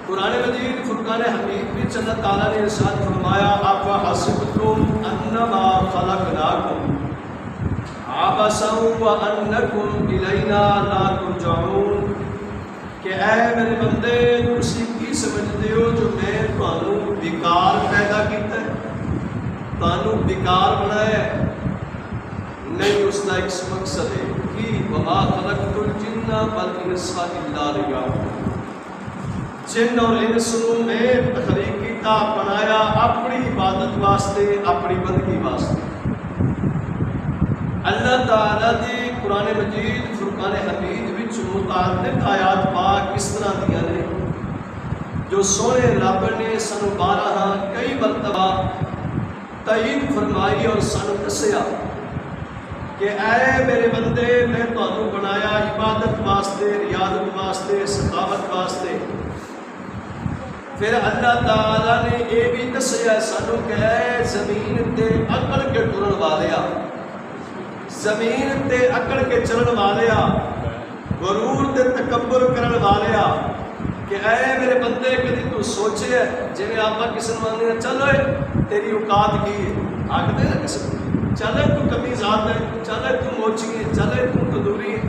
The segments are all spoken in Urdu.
قرآن مجید فرقان حمید میں اللہ تعالیٰ نے ارشاد فرمایا افحسبتم انما خلقناکم عبثا وانکم الینا لا ترجعون کہ اے میرے بندے تسی کی سمجھتے ہو جو میں تانوں بیکار پیدا کیتا ہے، تانوں بیکار بنایا ہے؟ نہیں، اس کا ایک مقصد ہے کہ وما خلقت الجن والانس الا لیعبدون، جن اور انس نوں میں تخلیق کیتا بنایا اپنی عبادت واسطے، اپنی بندگی واسطے۔ اللہ تعالیٰ دی قرآن مجید فرقان حمید وچ متعدد آیات پاک اس طرح دیا نے جو سونے رب نے سانو بارہا کئی مرتبہ تائید فرمائی اور سانو دسیا کہ اے میرے بندے میں تانوں بنایا عبادت واسطے، ریاضت واسطے، سخاوت واسطے۔ پھر اللہ تعالیٰ نے یہ بھی دسیا سانو کہ اے زمین تے اکڑ کے ٹرن والیا، زمین تے اکڑ کے چلن والیا، غرور تے تکبر کرن والیا، کہ اے میرے بندے کدی تو سوچے ہے جی آپ کسی نے مانگنے چلو تیری اوقات کی ہے، آکھتے ہیں کسی چلے تو کمی ذات ہے، چلے تو موچی ہے، چلے تو تندوری ہے،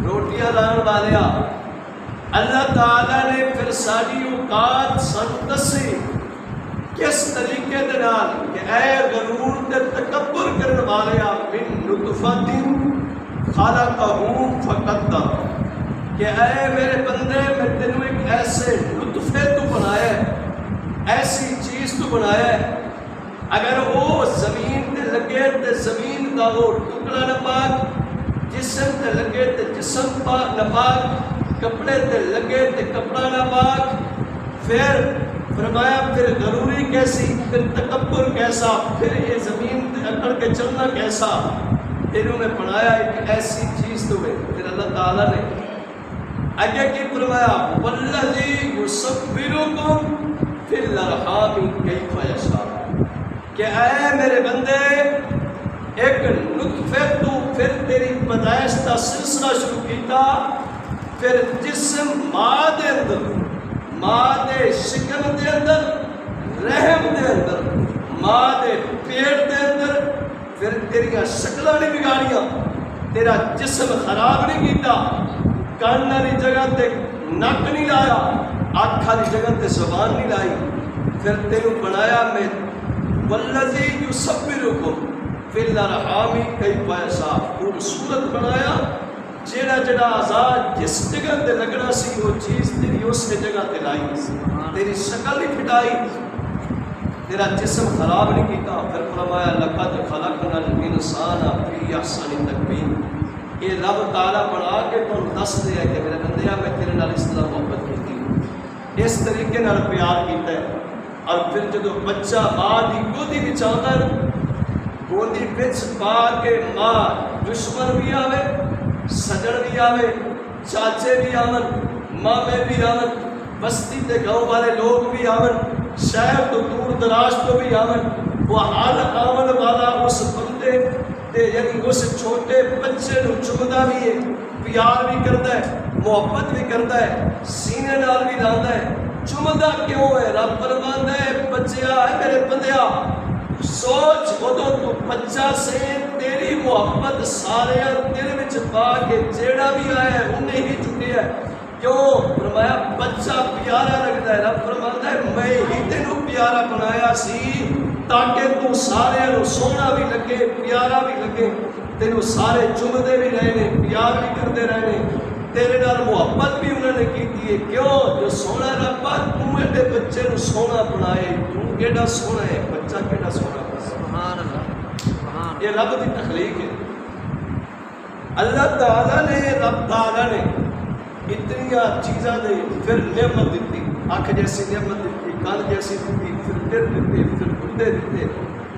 روٹیاں لان والیا۔ اللہ تعالیٰ نے پھر ساری اوقات سن دسی کس طریقے دے نال کہ اے غرور تے تکبر کرن والیا من نطفۃ خلقہ فقدر، کہ اے میرے بندے میں تینوں ایک ایسے نطفے تو بنایا ہے، ایسی چیز تو بنایا ہے اگر وہ زمین تے لگے تے زمین دا وہ ٹکڑا نپاک، جسم تے لگے تے جسم نپاک، کپڑے تے لگے تے کپڑا نپاک۔ پھر فرمایا پھر غروری کیسی، پھر تکبر کیسا، پھر یہ زمین تے اکڑ کے چلنا کیسا، انہوں نے بنایا ایک ایسی چیز تو ہے۔ پھر اللہ تعالیٰ نے آگے کی فرمایا والذی یصورکم فی الارحام کیف یشاء، کہ اے میرے بندے ایک نطفے تو پھر تیری پیدائش کا سلسلہ شروع کیتا، پھر جسم ماں دے اندر، ماں دے شکم دے اندر، رحم دے اندر، ماں دے پیٹ دے اندر، پھر تیریاں شکلہ نہیں بگاڑیاں، تیرا جسم خراب نہیں کیتا، کان والی جگہ تے نک نہیں لایا، آنکھ والی جگہ تے زبان نہیں لائی، پھر تینوں بنایا میں والذی یصورکم فی الارحام کیف یشاء، خوبصورت بنایا، جیڑا جڑا آزاد جس جگہ تے لگنا سی وہ چیز تیری اس جگہ تے لائی، تیری شکل نہیں پھٹائی، تیرا جسم خراب نہیں کیتا۔ پھر فرمایا لقد خلقنا الانسان فی احسن تقویم، یہ رب تعالیٰ بنا کے تم دس دیا کہ میرے بندیا میں تیرے نال اس طرح محبت کرتی ہوں، اس طریقے نال پیار کیتا ہے۔ اور پھر جدو بچہ ماں دی گودی وچ آندا ہے، گودی وچ پا کے ماں دشمن بھی آوے، سجن بھی آوے، چاچے بھی آون، مامے بھی آون، بستی تے گاؤں والے لوگ بھی آون، شہر تو دور دراز تو بھی آون، وہ حال آون والا اس بندے تے یعنی اس چھوٹے بچے نو چمدا بھی ہے، پیار بھی کرتا ہے، محبت بھی کرتا ہے، سینے نال بھی لاتا ہے۔ چمدا کیوں ہے؟ رب فرماندا ہے بچیا ہے میرے بندیا سوچ ادو تو بچہ سے تیری محبت سارے دل وچ پا کے جیڑا بھی آیا ہے انہیں ہی چکیا ہے۔ کیوں؟ فرمایا بچہ پیارا لگتا ہے۔ رب فرماندا ہے میں ہی تینوں پیارا بنایا سی تاکہ تو سارے نو سونا بھی لگے، پیارا بھی لگے، تینوں سارے چمدے بھی رہنے، پیار بھی کرتے رہنے، تیرے نال محبت بھی انہوں نے کی ہے۔ کیوں؟ جو سونا ربا تو میرے بچے نو سونا بنائے، تو کیڑا سونا ہے، بچہ کیڑا سونا ہے۔ سبحان اللہ، یہ رب کی تخلیق ہے۔ اللہ تعالیٰ نے، رب تعالیٰ نے اتنی چیزاں دے پھر نعمت دیتی، آنکھ جیسی نعمت دیتی، کان جیسی دیتی، پھر دل دیتے، پھر گردے دیتے۔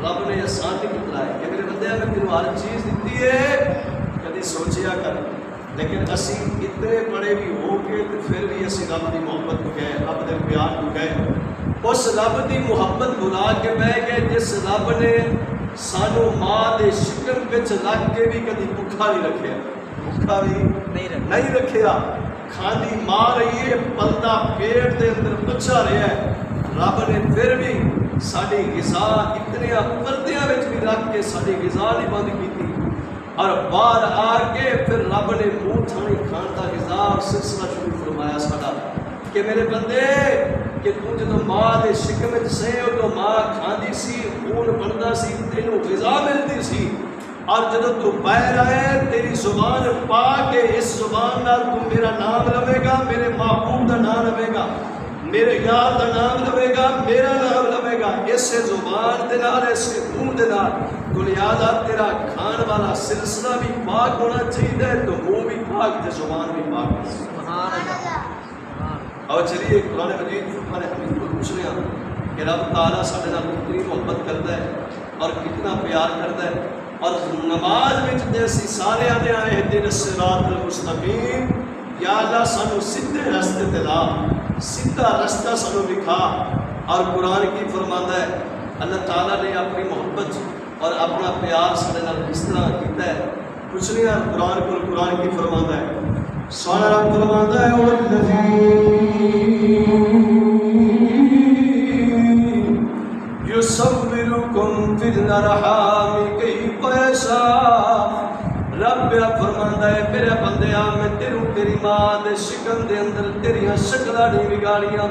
رب نے احسان نہیں کتلایا کہ میرے بندے میں تینوں ہر چیز دیتی ہے، کدی سوچیا کر۔ لیکن اسی اتنے بڑے بھی ہو کے پھر بھی اسی رب کی محبت کو گئے، رب کے پیار کو گئے، اس رب کی محبت بلا کے بہ گئے جس رب نے سانو ماں دے شکم وچ رکھ کے بھی کدی بھوکا نہیں رکھیا، بھوکا بھی نہیں رکھیا، کھاندی ماں رہی ہے، بندہ پیٹ دے اندر بچا رہا ہے، رب نے پھر بھی ساری غذا اتنے پردیاں وچ بھی رکھ کے ساری غذا نہیں بند کی، اور باہر آ کے پھر رب نے منہ تھانی کھان کا غذا سلسلہ شروع فرمایا ساڈا کہ میرے بندے کہ تو جدو ماں دے شکم وچ سے تو ماں کھاندی سی، خون بندا سی، تینوں غذا ملدی سی، اور جدو تو باہر آئے تیری زبان پا کے اس زبان نال تو میرا نام لوے گا، میرے محبوب دا نام لوے گا، میرے یار دا نام لوے گا، میرا نام لوے گا، اس زبان دے نال اس منہ دے نال، تو لہذا تیرا کھان والا سلسلہ بھی پاک ہونا چاہیے، تو منہ بھی پاک تے زبان بھی پاک۔ سبحان اللہ۔ اور چلیے قرآن مجید فرقان حمید کو پوچھ رہے ہیں کہ رب تعالیٰ ساڈے نال کتنی محبت کرتا ہے اور کتنا پیار کرتا ہے، اور نماز وچ جیسی سارے آنے آئے اہدنا الصراط المستقیم، یا اللہ سانو سیدھے رستے تے لا، سیدھا رستہ سانو دکھا۔ اور قرآن کی فرماندا ہے اللہ تعالیٰ نے اپنی محبت اور اپنا پیار ساڈے نال کس طرح کیتا ہے، پوچھ رہے ہیں قرآن کی فرماندا ہے، سونا رب فرماندا ہے یصورکم فی الارحام کیف یشاء، رب فرماندا ہے میرے بندیا میں تیری ماں دے شکم دے اندر تیریاں شکلاں نہیں بگاڑیاں،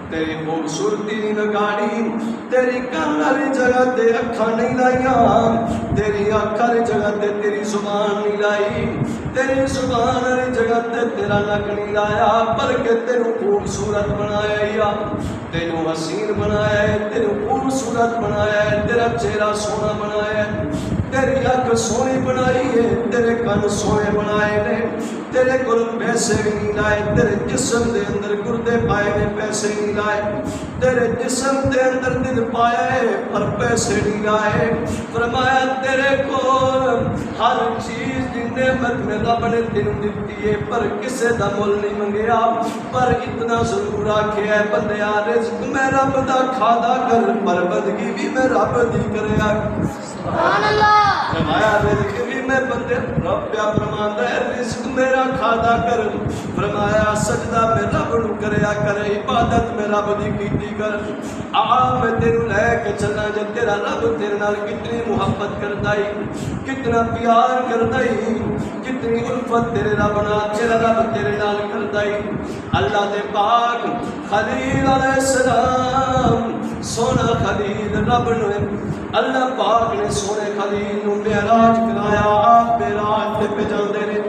تیری خوبصورتی نہیں بگاڑی، تیری کان والی جگہ تے اکھاں نہیں لائیاں، تیری اکھ والی جگہ تے تیری زبان نہیں لائی، تیری زبان والی جگہ تے تیرا نک نہیں لایا، بلکہ تینوں خوبصورت بنایا یا تینوں حسین بنایا ہے، تینوں خوبصورت بنایا ہے، تیرا چہرہ سونا بنایا ہے، تیری اکھ سونی بنائی ہے، تیرے کان سونے بنائے نے، تیرے کول پیسے بھی نہیں لائے، تیرے جسم دے اندر گردے پائے نے پیسے نہیں لائے، تیرے جسم دے اندر دل پایا ہے پر پیسے نہیں لائے، فرمایا تیرے کول ہر چیز دی نعمت میں رب نے تینوں دتی ہے پر کسے دا مول نہیں منگیا، پر اتنا ضرور آکھیا ہے بندیا رزق میں رب دا کھادا کر، پر بندگی بھی میں رب دی کریا، سبحان اللہ، فرمایا رزق بھی میں بندے رب پیا فرماندا ہے رزق میرا کھادا کر، فرمایا سجدہ میں رب نو کریا کر، عبادت میں رب دی کیتی کر، میں تینوں لے کے چلنا جے تیرا رب تیرے نال کتنی محبت کردا ہے، کتنا پیار کردا ہے، کتنی الفت تیرے رب نال تیرا رب تیرے نال کردا ہے۔ اللہ دے پاک خلیل علیہ السلام سونا خلیل رب نے اللہ پاک نے سونے خلیل نو معراج کرایا، آپ معراج تے پہ جاندے نے،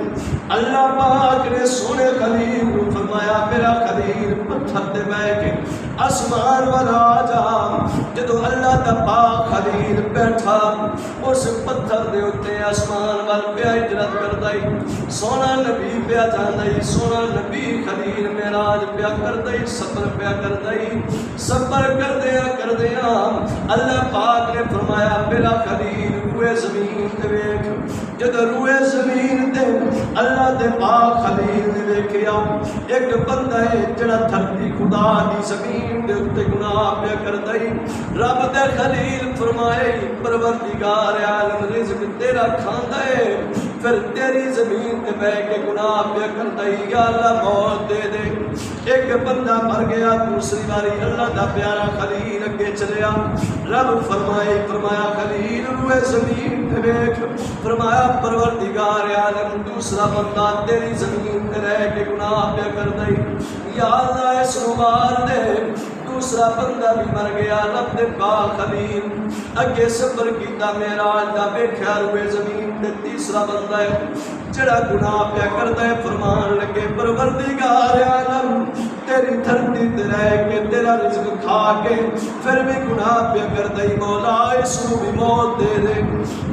اللہ پاک نے سونے خلیل نو فرمایا میرا خلیل پتھر تے بیٹھ کے آسمان والا آ جا، جدو اللہ دا پاک خلیل بیٹھا اس پتھر دے اوتے آسمان وال پیا ہجرت کردا ہے، سونا نبی پیا جاندا ہے، سونا نبی خلیل معراج پیا کردا ہے، صبر پیا کردا ہے، صبر کردیاں اللہ پاک نے فرمایا میرا خلیل روئے زمین تے ویکھ، جدو روئے زمین تے اللہ دے پاک خلیل نے ویکھیا ایک بندہ ہے جڑا دھرتی خدا دی زمین دے اتے گناہ پیا کردا ہے، رب دے خلیل فرمائے پروردگار عالم رزق تیرا کھاندا ہے، پھر تیری زمین تے بیٹھ کے گناہ پیا کردا ہے، یا اللہ موت دے دے، ایک بندہ مر گیا، دوسری باری اللہ دا پیارا خلیل اگے چلیا، رب فرمایا خلیل روئے زمین تے ویکھ، فرمایا پروردگار عالم دوسرا بندہ تیری زمین تے رہ کے گناہ پیا کردا ہے، یا اللہ اس نو مار دے، دوسرا بندہ بھی مر گیا، رب دے پاک خلیل اگے صبر کیتا معراج دا ویکھیا روئے زمین تے تیسرا بندہ ہے جڑا گناہ پیا کردا ہے، فرمان لگے پروردگار عالم تیری دھرتی تے رہ کے تیرا رزق کھا کے پھر بھی گناہ پیا کردا ہے، مولا اس نو بھی موت دے دے،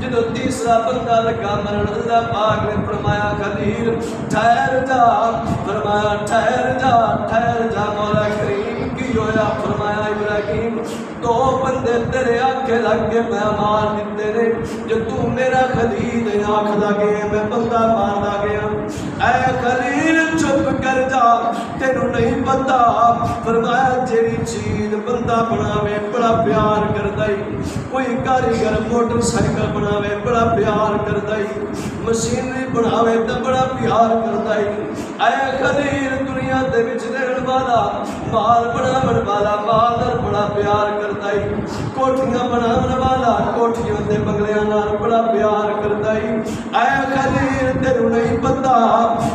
جدو تیسرا بندہ لگا مرن اللہ پاک نے فرمایا خلیل ٹھہر جا، فرمایا ٹھہر جا مولا کریم کی ہویا، فرمایا ابراہیم دو بندے تیرے آنکھیں لگ کے میں مار دیتے نے، جو تو میرا خلیل آنکھ دا گیا میں بندہ مار دا گیا، اے خلیل چپ کر جا تینوں نہیں پتا فرمایا جیڑی چیز بندہ بناوے بڑا پیار کردا ہی کوئی کاریگر موٹر سائیکل بناوے بڑا پیار کردا ہی مشینری بناوے تے بڑا پیار کردا ہی اے خلیل دنیا دے وچ رہن والا مال بناون والا مالدار بڑا پیار کردا ہی کوٹھیاں بناون والا کوٹھیاں تے بنگلیاں نال بڑا پیار کردا ہی اے خلیل تینوں نہیں پتا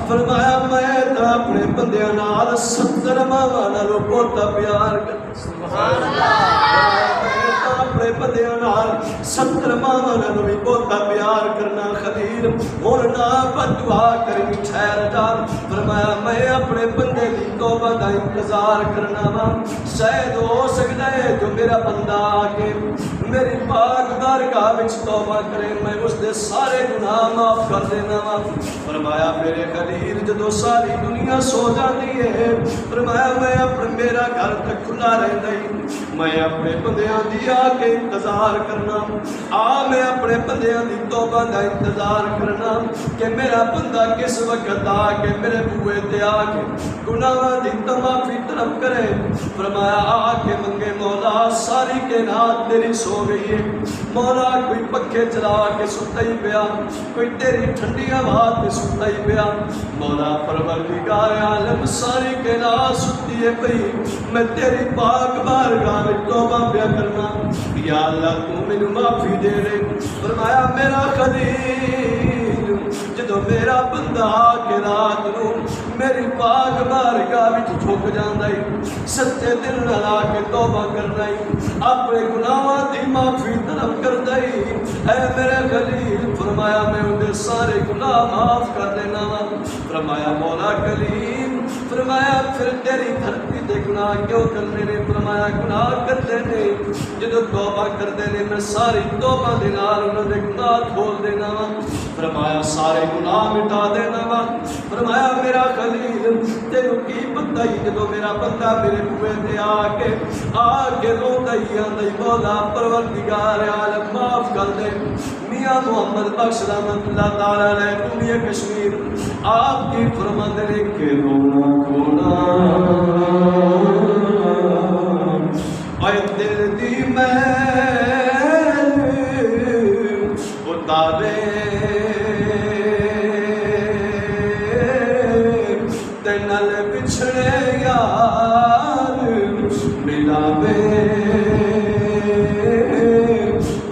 فرمایا میں تے اپنے بندیاں نال 70 ماواں نال بہت پیار کردا سبحان اللہ اپنے بندیاں نال 70 ماواں نال بھی بہت پیار کرنا خلیل ہن نہ بدعا کریں ٹھہر جا فرمایا میں اپنے بندے دی توبہ دا انتظار کرنا وا شاید ہو سکتا ہے جو میرا بندہ آ کے میری پاک بارگاہ وچ توبہ کرے میں اس دے سارے گناہ معاف کر دینا وا فرمایا میرے خلیل جدو ساری دنیا سو جاتی ہے فرمایا میں اپنے میرا گھر تک کھلا رہندا ہی میں اپنے بندیاں دی آ کے انتظار کرنا میں اپنے بندیاں دی توبہ دا انتظار کرنا کہ میرا بندہ کس وقت آ کے میرے بوئے تے آ کے گناہاں دی معافی طلب کرے فرمایا آ کے منگے مولا ساری کائنات تیری سو گئی ہے مولا کوئی پکھے چلا کے ستا ہی پیا کوئی تیری ٹھنڈی ہوا تے ستا ہی پیا مولا پروردگار عالم ساری کائنات ستی ہے پئی میں تیری پاک بارگاہ میں توبہ پیا کرنا یا اللہ تو مینوں معافی دے دے فرمایا میرا خلیل جدو میرا بندہ آ کے رات نو میری پاک بارگاہ وچ جھک جاندا ہے سچے دل نال آ کے توبہ کرنا ہے اپنے گناہاں دی معافی طلب کردا ہے اے میرے خلیل فرمایا میں اودے سارے گناہ معاف کر دینا وا فرمایا مولا کلیم فرمایا پھر تیری دھرتی دے گناہ کیوں کرنے نے فرمایا گناہ کرتے نے جدو توبہ کرتے نے میں ساری توبہ دے نال انہاں دے گناہ کھول دینا وا فرمایا سارے گناہ مٹا دینا وا فرمایا میرا خلیل تینوں کی پتہ ہی جدو میرا بندہ میرے بوئے تے آ کے روندا ہی آندا ہی مولا پروردگار عالم معاف کر دے میاں محمد بخش رحمت اللہ تعالی علیہ دنیا کشمیر آپ کی فرماندے نے کہ رونا کھونا اے دل دی محل اتارے تے نال بچھڑے یار ملاوے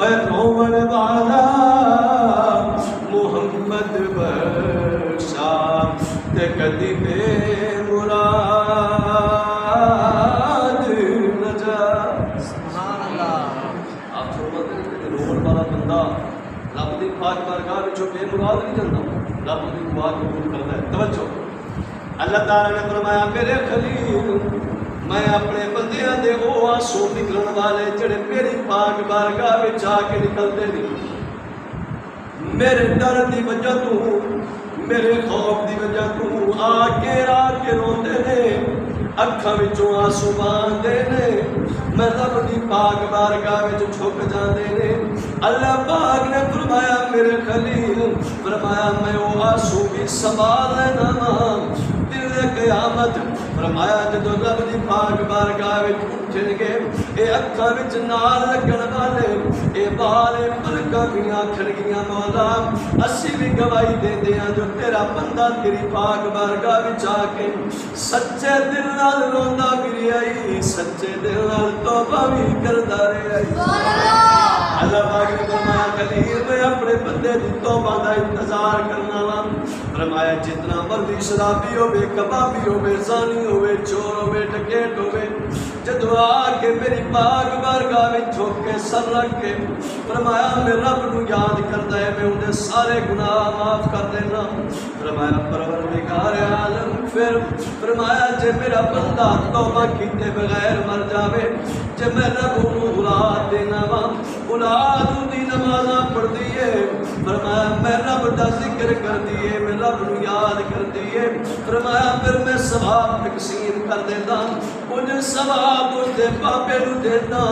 اے رومن والا محمد بخشا تے کدی بے مراد نہ جا سبحان اللہ آپ فرماتے ہیں کہ رومن والا بندہ رب دی پاک بارگاہ وچ بے مراد نہیں جاندا رب دی دعا قبول کردا ہے توجہ اللہ تعالی نے فرمایا میرے خلیل میں اپنے بندیاں دے او آنسو نکلن والے جڑے میری پاک بارگاہ وچ آ کے نکلدے نہیں میرے ڈر دی وجہ تو میرے خوف دی وجہ تو آ کے روندے نے اکھاں وچوں آنسو بہاندے نے میں رب دی پاک بارگاہ وچ جھک جاندے نے اللہ پاک نے فرمایا میرے خلیل فرمایا میں او آنسو بھی سنبھال لینا وا دل قیامت فرمایا جدو رب دی پاک بارگاہ وچ اٹھن گے اے اکھاں وچ نال لگن والے اے بال پلکاں بھی آکھن گیاں مولا اسی بھی گواہی دیندے ہاں جو تیرا بندہ تیری پاک بارگاہ وچ آ کے سچے دل نال روندا بھی رہی سچے دل نال توبہ بھی کردا رہیا اللہ پاک نے فرمایا خلیل میں اپنے بندے دی توبہ دا انتظار کرنا وا فرمایا جتنا مرضی شرابی ہوے کبابی ہوے زانی ہوے چور ہوے ڈکیٹ ہوے جدو آ کے میری پاک بارگاہ وچ جھک کے سر رکھ کے فرمایا میں رب نو یاد کردا ہے میں اودے سارے گناہ معاف کر دینا فرمایا پروردگار عالم پھر فرمایا جے میرا بندہ توبہ کیتے بغیر مر جاوے جے میں رب نو اولاد دینا وا اولاد دی نمازاں پڑھ دیے فرمایا میں رب دا ذکر کر دیے میں رب نو یاد کر دیے فرمایا پھر میں ثواب تقسیم کر دیتا کچھ ثواب اس دے پاپے نو دیتا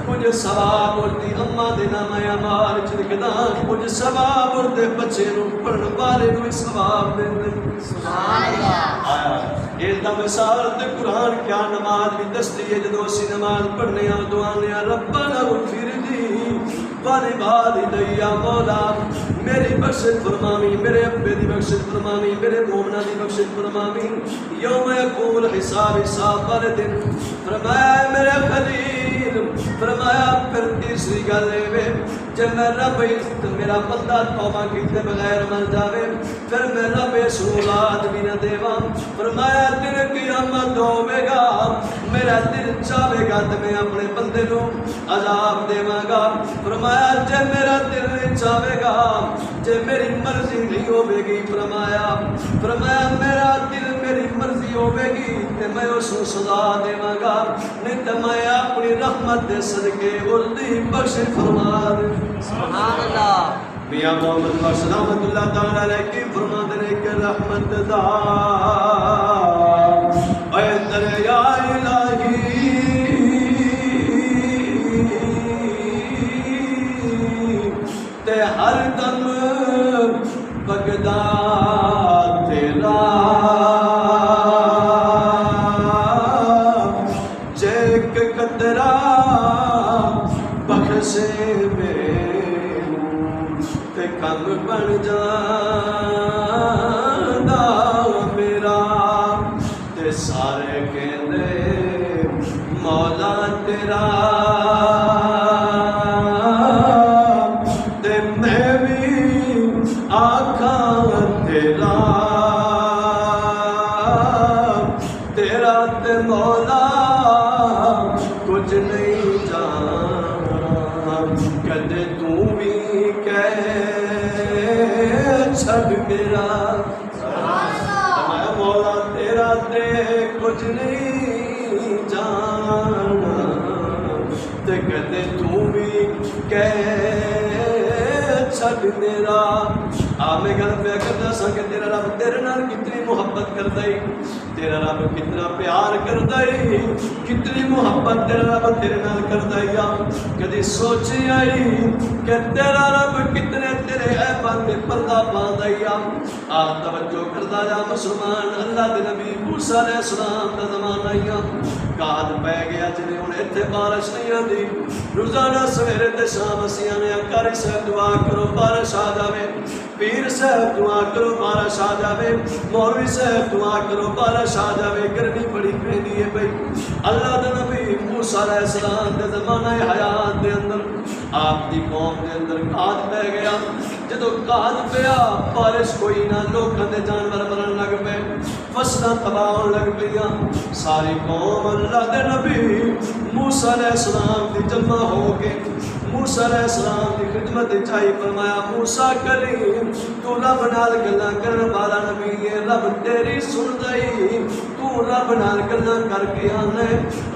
کچھ ثواب اردی اما دے نام اعمال وچ لکھدا کچھ ثواب اردے بچے نو پڑھن والے نو ثواب دیندے سبحان اللہ یہ دا مثال تے قرآن کیا نماز بھی دستی ہے جدوں اسی نماز پڑھنے آ دعانے ربنا اغفر لی والدی مولا میری بخشش فرماوی میرے ابے دی بخشش فرماوی میرے مومنا دی بخشش فرماوی یوم یقوم الحساب حساب والے دن فرمایا میرے خلیل فرمایا پھر تیسری گل ہے جب میں رب میرا بندہ توبہ کیتے بغیر مر جاوے پھر میں رب اس اولاد بھی نہ دیواں فرمایا دن قیامت ہوے گا میرا دل چاہے گا تو میں اپنے بندے نو عذاب دیواں گا فرمایا جے میرا دل نہیں چاہے گا جے میری مرضی نہیں ہوے گی فرمایا میرا دل میری مرضی ہوے گی تے میں اس نو سزا دیواں گا نہیں تے میں اپنی رحمت دے صدقے اس دی بخشش فرما دے سبحان اللہ میاں محمد بخش رحمت اللہ تعالی علیہ کی فرماتے ہیں کہ رحمت دا اے دریا الہی تے ہر دم بگدا تیرا جے ایک قطرہ بخشے تے کم بن جاندا میرا تے سارے کہندے مولا تیرا تے میں بھی آکھاں تیرا تیرا تے مولا کچھ نہیں جانا کدے تو بھی چھڑ میرا میں مولا تیرا تے کچھ نہیں جانا تے کدے تو بھی چھڑ میرا میں گل پہ کرتا سا کہ تیرا رب تیرے نال کتنی محبت کرتا ہے تیرا رب کتنا پیار کرتا ہے کتنی محبت تیرا رب تیرے نال کرتا ہے کدی سوچی آئی کہ تیرا رب کتنے تیرے عیباں تے پردہ پاندا ہے توجہ کردا جا مسلمان اللہ دے نبی موسیٰ علیہ السلام دا زمانہ ہے کاد پہ گیا جنہیں ہن ایتھے بارش نہیں آندی روزانہ سویرے تے شام اسی آنے قاری صاحب دعا کرو بارش آ جاوے پیر صاحب دعا کرو بارش آ جاوے مولوی صاحب دعا کرو بارش آ جاوے گرمی بڑی پیندی ہے بھائی اللہ دے نبی موسیٰ علیہ السلام دے زمانہ حیات دے اندر آپ دی قوم دے اندر کاد پہ گیا جدو کاد پیا بارش کوئی نہ لوکاں دے جانور مرن لگ پے فصلاں تباہ ہون لگ پیاں ساری قوم اللہ دے نبی موسیٰ علیہ السلام دی جمع ہو کے موسیٰ علیہ السلام کی خدمت چاہی فرمایا موسیٰ کلیم تو رب نال گلاں کرن والا نبی ہے رب تیری سن دئی تو رب نال گلاں کر کے آنے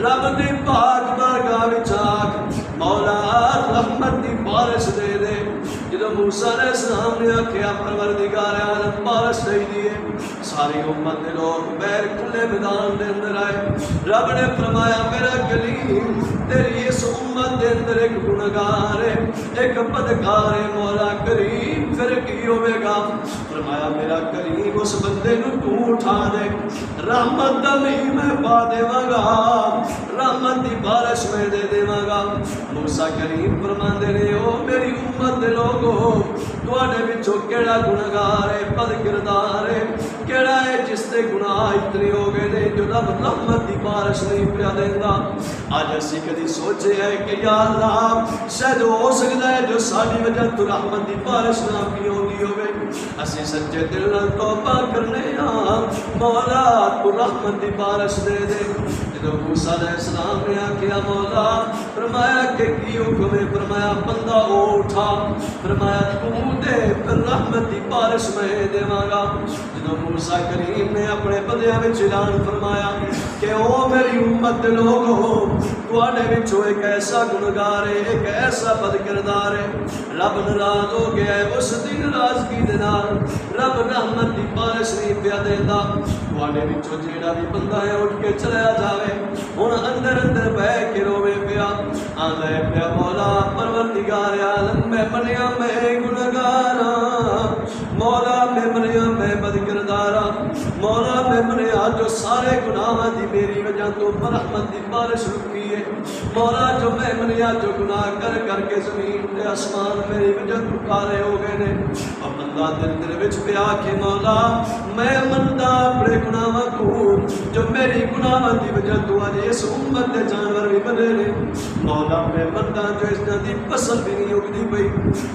رب دی پاک بارگاہ وچ آکھ مولا رحمت دی بارش دے دے جدو موسیٰ علیہ السلام نے آکھیا پروردگار عالم بارش دے دیے ساری امت دے لوگ بیر کھلے میدان دے اندر آئے رب نے فرمایا میرا کلیم تیری اس امت دے اندر ایک گنہگار ہے ایک بدکار ہے مولا کریم پھر کی ہوئے گا فرمایا میرا کریم اس بندے نو تو اٹھا دے رحمت دا نہیں میں پا دیواں گا رحمت دی بارش میں دے دیواں گا موسیٰ کریم فرماندے نے او میری امت دے لوگو تواڈے وچوں کیڑا گنہگار ہے بد کردار ہے کیڑا ہے جس تے گناہ اتنے ہو گئے نے جو رب رحمت دی بارش نہیں پیا دیندا آج اسی کدی سوچے ہے کہ یا اللہ شاید ہو سکتا ہے جو ساری وجہ تو رحمت دی بارش نہ پی ہوندی ہوے اسی سچے دل نال توبہ کرنے ہاں مولا تو رحمت دی بارش دے دے جدو موسیٰ علیہ السلام نے آکھیا مولا فرمایا کہ کی حکم ہے فرمایا بندہ اٹھا فرمایا تو دے پھر رحمت دی بارش میں دیواں گا جدو موسیٰ کریم نے اپنے بندیاں وچ اعلان فرمایا کہ او میری امت دے لوگو تواڈے وچوں ایک ایسا گنہگار ہے ایک ایسا بد کردار ہے رب ناراض ہو گیا ہے اس دن راضی ناراضگی دے نال رب رحمت دی بارش نہیں پیا دیندا تواڈے وچوں جیڑا بھی بندہ ہے اٹھ کے چلا جاوے ہن اندر اندر بیٹھ کے روے پیا آندا ہے پیا مولا پروردگار عالم میں منیا میں گنہگار مولا میں منیا میں بد کردار مولا میں منیا جو سارے گناہاں دی میری وجہ تو رحمت دی بارش رکی ہے مولا جو میں منیا جو گناہ کر کر کے زمین تے آسمان میری وجہ تو کالے ہو گئے نے اور بندہ دل وچ پیا کہ مولا میں مندا اپنے گناہاں کو جو میری گناہاں دی وجہ تو اج اس امت دے جانور بھی بنے نے مولا میں مندا جو اس دی پسند بھی نہیں اگدی پئی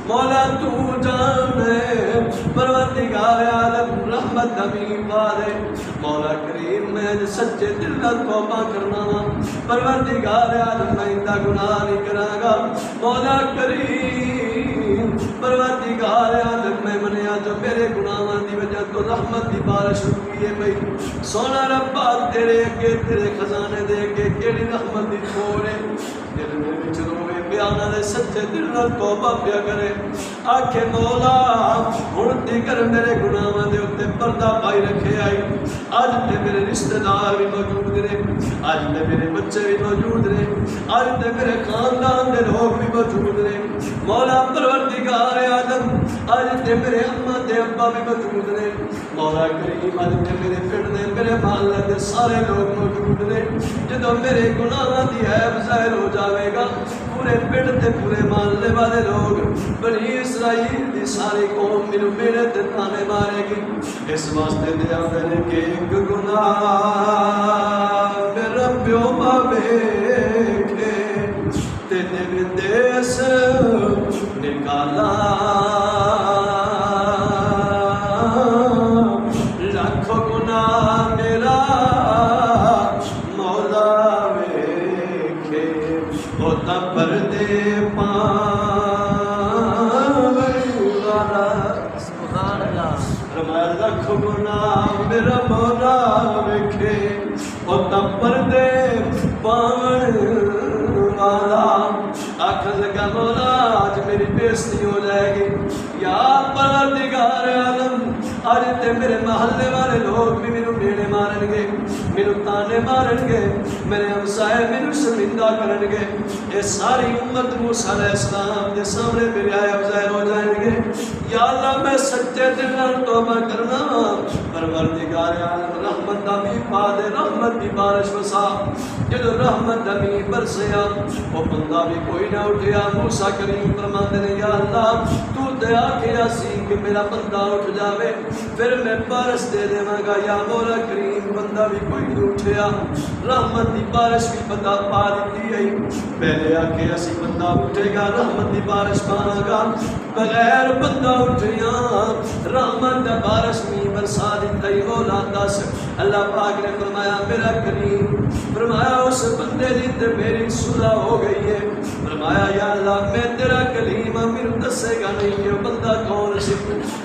مولا تو جان ہے پروردگار عالم رحمت دمی پا دے مولا کریم میں سچے دل نال توبہ کرنا وا پروردگار عالم میں اندا گناہ نہیں کراں گا مولا کریم پروردگار عالم میں منیا جو میرے گناہاں دی وجہ تو رحمت دی بارش رکی ہے بھئی سونا ربا تیرے اگے تیرے خزانے دے کے کیڑی رحمت دی چھوڑے دل میں وچ روے بیان دے سچے دل نال توبہ پیا کرے آکھے مولا ہن دیگر میرے گناہاں دے اوتے پردہ پائی رکھے آئی اج تے میرے رشتہ دار بھی موجود نے اج تے میرے بچے بھی موجود نے اج تے میرے خاندان دے لوگ بھی موجود نے مولا پروردگار عالم اج تے میرے اماں تے ابا بھی موجود نے مولا کریم اج تے میرے پنڈ دے میرے محلے دے سارے لوگ موجود نے جدوں میرے گناہاں دی عیب ظاہر ہو جاوے گا پورے پنڈ تے پورے محلے والے لوگ بنی اسرائیل دی ساری قوم مینوں میرے تے تانے مارے گی اس واسطے دے آندے نے کہ ایک گناہ میرا پیو ماوے تے تے دیس نکالا لاکھوں گناہ میرا مولا ویکھے ہوتا پردے لاکھ گناہ میرا مولا ویکھے ہوتا پردے پاون والا آخر لگا مولا آج میری بےزتی ہو جائے گی یا پروردگار عالم آج تے میرے محلے والے لوگ بھی میرے میڑے مارن گے میرے تانے مارن گے میرے ہمسائے میرے شرمندہ کرن گے یہ ساری امت موسیٰ علیہ السلام کے سامنے میرے عیب ظاہر ہو جائیں گے یا اللہ میں سچے دل نال توبہ کرنا پروردگار عالم رحمت دا بھی پا دے رحمت دی بارش وسا جدو رحمت دا بھی برسیا وہ بندہ بھی کوئی نہ اٹھیا موسیٰ کریم فرماندے نے یا اللہ تو دیا کیا سی کہ میرا بندہ اٹھ جاوے پھر میں بارش دے دیواں گا یا مولا کریم بندہ بھی کوئی نہیں اٹھیا رحمت دی بارش بھی بندہ پا دیتی ہے پہلے آ کے اسی بندہ اٹھے گا رحمت دی بارش پانا گا بغیر بندہ اٹھیا رحمت دا بارش نہیں برسا دیتا ہی مولا دس اللہ پاک نے فرمایا میرا کریم فرمایا اس بندے دی تے میری صلح ہو گئی ہے فرمایا یا اللہ میں تیرا کلیم میرے دسے گا نہیں کہ بندہ کون سی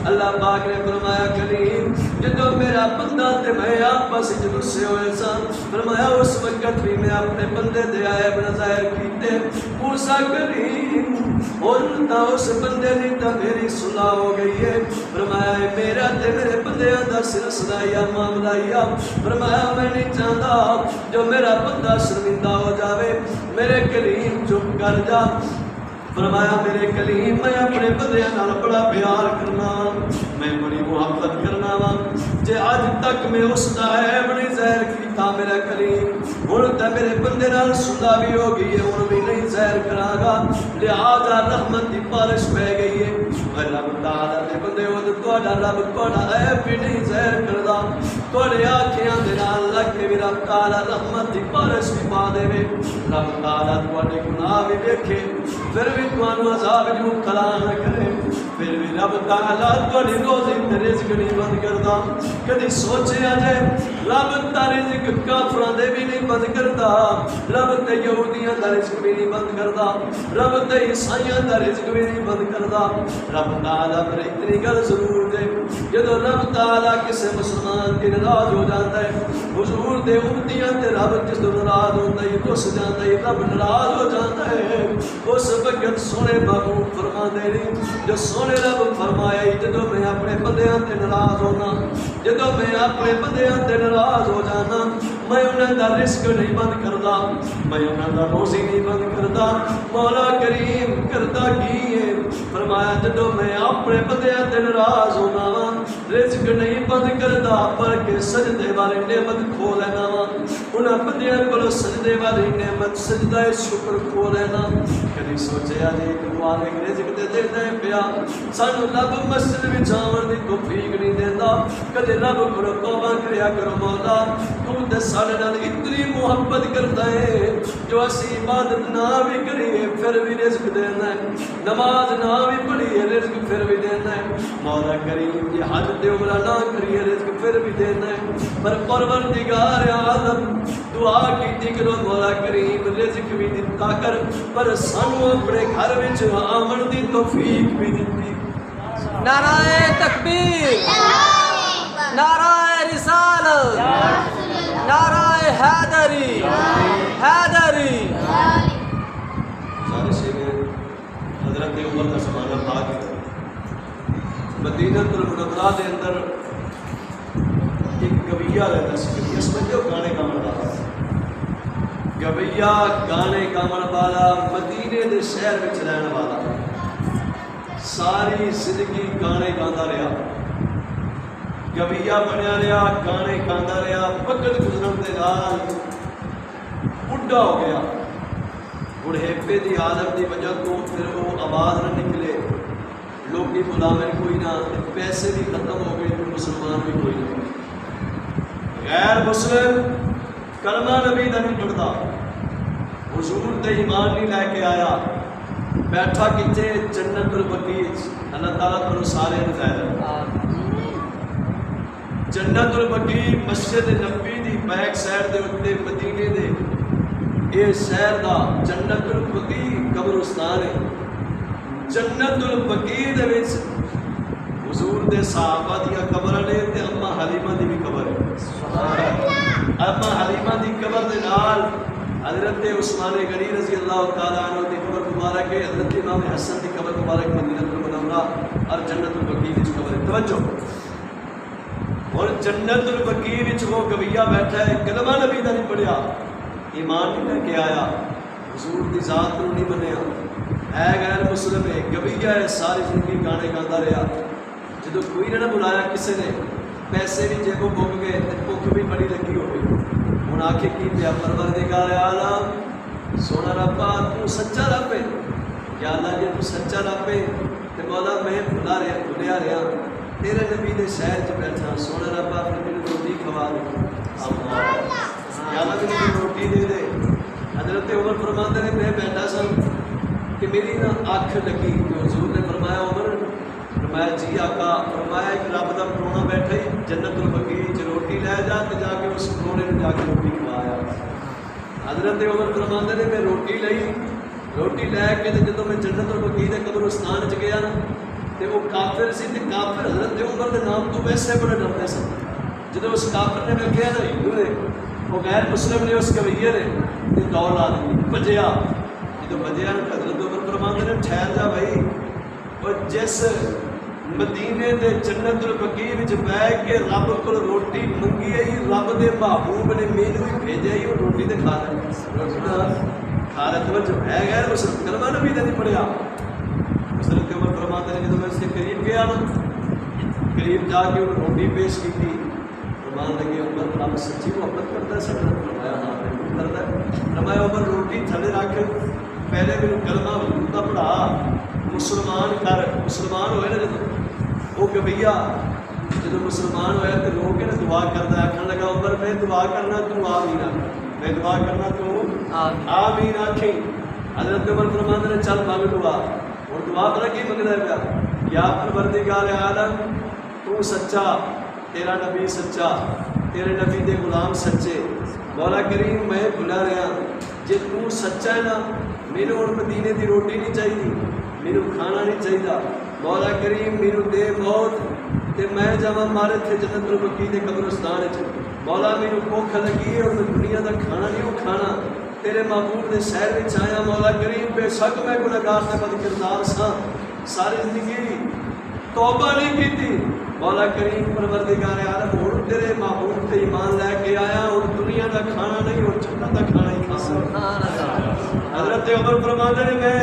اللہ پاک نے فرمایا کلیم جدو میرا بندہ تے میں آپس وچ رسے ہوئے سن فرمایا اس وقت بھی میں اپنے بندے دے عیب نہ ظاہر کیتے موسیٰ کریم اور تا اس بندے دی تے میری صلح ہو گئی ہے فرمایا میرا تے میرے بندیاں دا سلسلہ یا معاملہ یا فرمایا میں نہیں چاہتا جو میرا بندہ شرمندہ ہو جاوے میرے کلیم چپ کر جا فرمایا میرے کلیم میں اپنے بندیاں نال بڑا پیار کرنا میں بڑی محبت کرنا وا جے اج تک میں اس دا عیب نہیں ظاہر کیتا میرا کلیم ہن تے میرے بندے نال صلح بھی ہو گئی ہے ہن بھی نہیں ظاہر کراں گا لہذا رحمت دی بارش پہ گئی ہے رب تعالی دے بندے ہو تے تہاڈا رب تہاڈا عیب بھی نہیں ظاہر کردا تہاڈے آنکھاں دے نال لگ کے بھی رب تعالی رحمت دی بارش بھی پا دے رب تعالی تہاڈے گناہ بھی ویکھے پھر بھی تانوں عذاب جو کھلا نہ کرے پھر بھی رب تعالی تہاڈی روزی تے رزق نہیں بند کردا کدی سوچیا جے رب دا رزق کافراں دے بھی نہیں بند کردا رب تے یہودیاں دا رزق بھی نہیں بند کردا رب تے عیسائیاں دا رزق بھی نہیں بند کردا رب تعالی پر اتنی گل ضرور دے جدو رب تعالیٰ کسی مسلمان کی ناراض ہو جاتا ہے حضور دے امتیاں تے رب جس دو ناراض ہوتا ہے رس جاتا ہے رب ناراض ہو جاتا ہے اس وقت سونے محبوب فرما دے رہی جو سونے رب فرمایا جدو میں اپنے بندیاں تے ناراض ہونا جدو میں اپنے بندیاں تے ناراض ہو جانا میں انہاں دا رزق نہیں بند کردا میں انہاں دا روزی نہیں بند کردا مولا کریم کردا کی ہے فرمایا جدو میں اپنے بندیاں تے ناراض ہونا وا رزق نہیں بند کردا بلکہ سجدے والی نعمت کھو لینا وا انہاں بندیاں کولوں سجدے والی نعمت سجدہ شکر کھو لینا کدی سوچیا جی ایک مالک رزق تے دیندا ہے پیا سانو رب مسجد وچ آون دی توفیق نہیں دیندا کدی رب کولوں توبہ کریا کرو مولا تو تے ساڈے نال اتنی محبت کردا ہے جو اسی عبادت نہ بھی کریے پھر بھی رزق دینا ہے نماز نہ بھی پڑھیے رزق پھر بھی دینا ہے مولا کریم یہ حج تے عمرہ نہ کریے رزق پھر بھی دینا ہے پر پروردگار عالم دعا کیتی کرو مولا کریم رزق بھی دتا کر پر سانو اپنے گھر وچ آمن دی توفیق بھی دتی نعرہ تکبیر نعرہ رسالت نعرہ حیدری حیدری حضرت عمر کا زمانہ تھا کہ مدینہ المنورہ دے اندر ایک گویا رہتا سی گویا سمجھو گانے گاون والا گویا گانے گاون والا مدینے دے شہر وچ رہن والا ساری زندگی گانے گاتا رہا گویا بنیا رہا گانے گاتا رہا وقت گزرن دے نال بڈھا ہو گیا بڑھیپے دی عادت دی وجہ تو پھر وہ آواز نہ نکلے لوگ بلاویں کوئی نہ پیسے بھی ختم ہو گئے تو مسلمان بھی کوئی نہ غیر مسلم کلمہ نبی دا نہیں پڑھتا حضور تے ایمان نہیں لے کے آیا بیٹھا کتے جنت البقیع اللہ تعالیٰ کو سارے نظائر جنت البقیع مسجد نبی دی بیک سائڈ دے اتے مدینے دے اے شہر دا جنت البقیع قبرستان ہے جنت البقیع دے وچ حضور دے صحابہ دیا قبر نے تے اما حلیمہ دی بھی قبر ہے اما حلیمہ دی قبر دے نال حضرت عثمان غنی رضی اللہ تعالیٰ عنہ دی قبر مبارک ہے حضرت امام حسن دی قبر مبارک مدینہ المنورہ اور جنت البقیع وچ قبر ہے توجہ اور جنت البقیع وچ وہ گویا بیٹھا ہے کلمہ نبی دا نہیں پڑھیا ایمان نہیں لے کے آیا حضور دی ذات کو نہیں منیا ہے غیر مسلم ہے گویا ہے ساری زندگی گانے گاتا رہا جدو کوئی نہ بلایا کسی نے پیسے بھی جیبوں بک گئے بھوک بھی بڑی لگی ہو گئی ہوں آخر کی پیا پروردگار عالم سونا ربا تو سچا رب ہے یا اللہ جی تو سچا رب ہے تو مولا میں بھولیا رہا تیرے نبی دے شہر چ بیٹھا سونا ربا پھر میرے روٹی کھوا دے یا اللہ مجھے روٹی دے دے حضرت عمر فرماتے نے میں بیٹھا سا کہ میری نہ آنکھ لگی کہ حضور نے فرمایا عمر فرمایا جی آقا فرمایا ایک رب دا پرونا بیٹھا ہی جنت البقیع چ روٹی لے جا تو جا کے اس پرونے نے جا کے روٹی کھوایا حضرت عمر فرماتے نے میں روٹی لے کے جدو میں جنت البقیع دے قبرستان چ گیا نا تو وہ کافر سی تے کافر حضرت عمر دے نام تو ویسے بڑے ڈرتے سن جدو اس کافر نے ویکھیا نا ہندو نے وہ غیر مسلم نے اس گویے نے تے دوڑ لا دی بجیا جدو بجیا حضرت عمر فرماتے نے ٹھہر جا بھائی اور جس مدینے دے جنت البقیع وچ بیٹھ کے رب کول روٹی منگی ہے رب دے محبوب نے مینوں ہی بھیجیا ہی وہ روٹی تے کھا لے توجہ ہے غیر مسلم کلمہ نبی دا نہیں پڑھیا حضرت عمر فرماتے ہیں جدو میں اس کے قریب گیا نا قریب جا کے انہوں روٹی پیش کی تھی فرمان لگے عمر رب سچی محبت کرتا ہے سب نے فرمایا ہاں بالکل کرتا ہے فرمایا عمر روٹی تھلے رکھ پہلے میرے کلمہ حضور دا پڑھا مسلمان کر مسلمان ہوئے نا جدو وہ گویا جدو مسلمان ہوا تو رو کے نا دعا کرتا ہے آخر لگا عمر میں دعا کرنا تو آمین آ میں دعا کرنا تو آمین آخی حضرت عمر فرماتے نے چل مانگ دعا اور دعا پتہ کی منگتا ہے پیا یا پروردگار عالم تو سچا تیرا نبی سچا تیرے نبی دے غلام سچے مولا کریم میں بھلا رہا جی تو سچا ہے نا میرے ہوں مدینے دی روٹی نہیں چاہیے میرے کھانا نہیں چاہیے مولا کریم میرے دے موت تے میں جاواں مارے تھے جنت البقیع دے قبرستان وچ مولا مینوں بھوک لگی ہے اور میں دنیا دا کھانا نہیں وہ کھانا تیرے محبوب دے شہر وچ آیا مولا کریم بے شک میں گنہگار تے بد کردار ساں ساری زندگی توبہ نہیں کیتی مولا کریم پروردگار عالم ہن تیرے محبوب تے ایمان لے کے آیا اور دنیا دا کھانا نہیں اور جنت دا کھانا ہی کھانا حضرت عمر فرماندے نے میں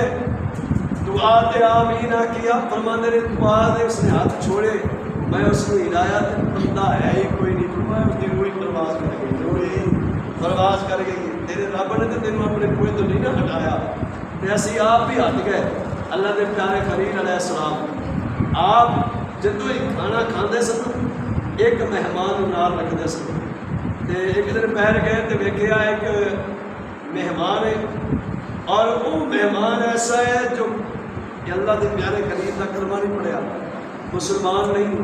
دعا تے آمین کیا فرماندے نے دعا دے اس نے ہاتھ چھوڑے میں اس کو ہدایت بندہ ہے ہی کوئی نہیں فرمایا اس کی روح پرواز کر گئی روح پرواز کر گئی تیرے رب نے تو تینوں اپنے کوئی تو نہیں نہ ہٹایا تے اسی آپ بھی ہٹ گئے اللہ دے پیارے خلیل علیہ السلام آپ جدو ہی کھانا کھاندے سن ایک مہمان نال رکھدے سن تے ایک دن پہر گئے تے ویکھیا ایک مہمان ہے اور وہ مہمان ایسا ہے جو کہ اللہ دے پیارے خلیل کا کلمہ نہیں پڑھیا مسلمان نہیں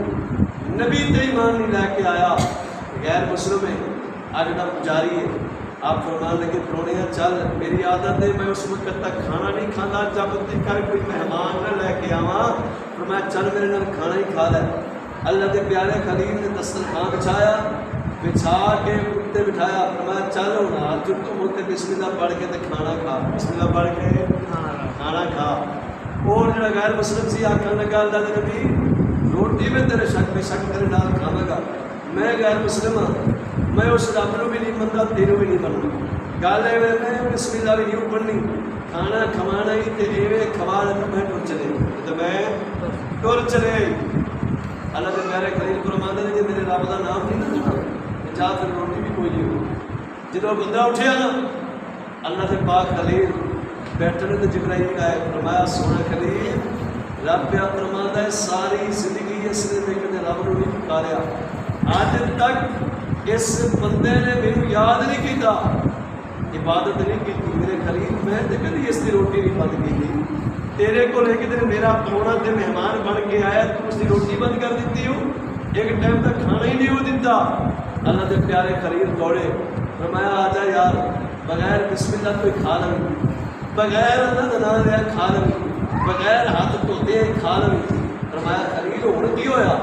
نبی تے ایمان نہیں لے کے آیا غیر مسلم ہے اگلا پجاری ہے آپ فرمان لگے پروڑیاں چل میری عادت ہے میں اس وقت تک کھانا نہیں کھانا جب تک کوئی مہمان نہ لے کے آواں فرمایا چل میرے نال کھانا ہی کھا لے اللہ دے پیارے خلیل نے دسترخوان بچھایا بچھا کے کتے بٹھایا فرمایا چل ہونا جو تم ہوتے بسم اللہ پڑھ کے تے کھانا کھا بسم اللہ پڑھ کے کھانا کھا اور جڑا غیر مسلم سی آکھن لگا اللہ دے نبی روٹی میں تیرے شک بے شک تیرے نال کھاواں گا میں غیر مسلم ہاں میں اس رب نو بھی نہیں منتا تینوں بھی نہیں مننا گل ہے میں بسم اللہ بھی یوں پڑھنی کھانا کھوانا ہی تے ایویں کھوا لے تو میں ٹر چلے تو میں ٹر چلے اللہ دے پیارے خلیل فرماندے نے جے میرے رب دا نام نہیں نہ لینا جا پھر روٹی بھی کوئی نہیں ہوگی جدوں بندہ اٹھیا نا اللہ دے پاک خلیل بیٹھنے تے جبرائیل آئے فرمایا سونا خلیل رب پیا فرماندا ہے ساری زندگی اس نے کدے رب نو نہیں پکاریا آج تک اس بندے نے میرے یاد نہیں کیتا عبادت نہیں کی میرے خلیل میں تے کدی اس کی روٹی نہیں بند کی تیرے کو ایک دن میرا پرونا تے مہمان بن کے آیا تو اس کی روٹی بند کر دیتی ہو ایک ٹائم تک کھانا ہی نہیں ہو دیتا اللہ دے پیارے خلیل دوڑے فرمایا آ جا یار بغیر بسم اللہ کوئی کھا لیں بغیر اللہ کا نام لیا کھا لیں بغیر ہاتھ دھوتے کھا لیں فرمایا خلیل ہوں کی ہویا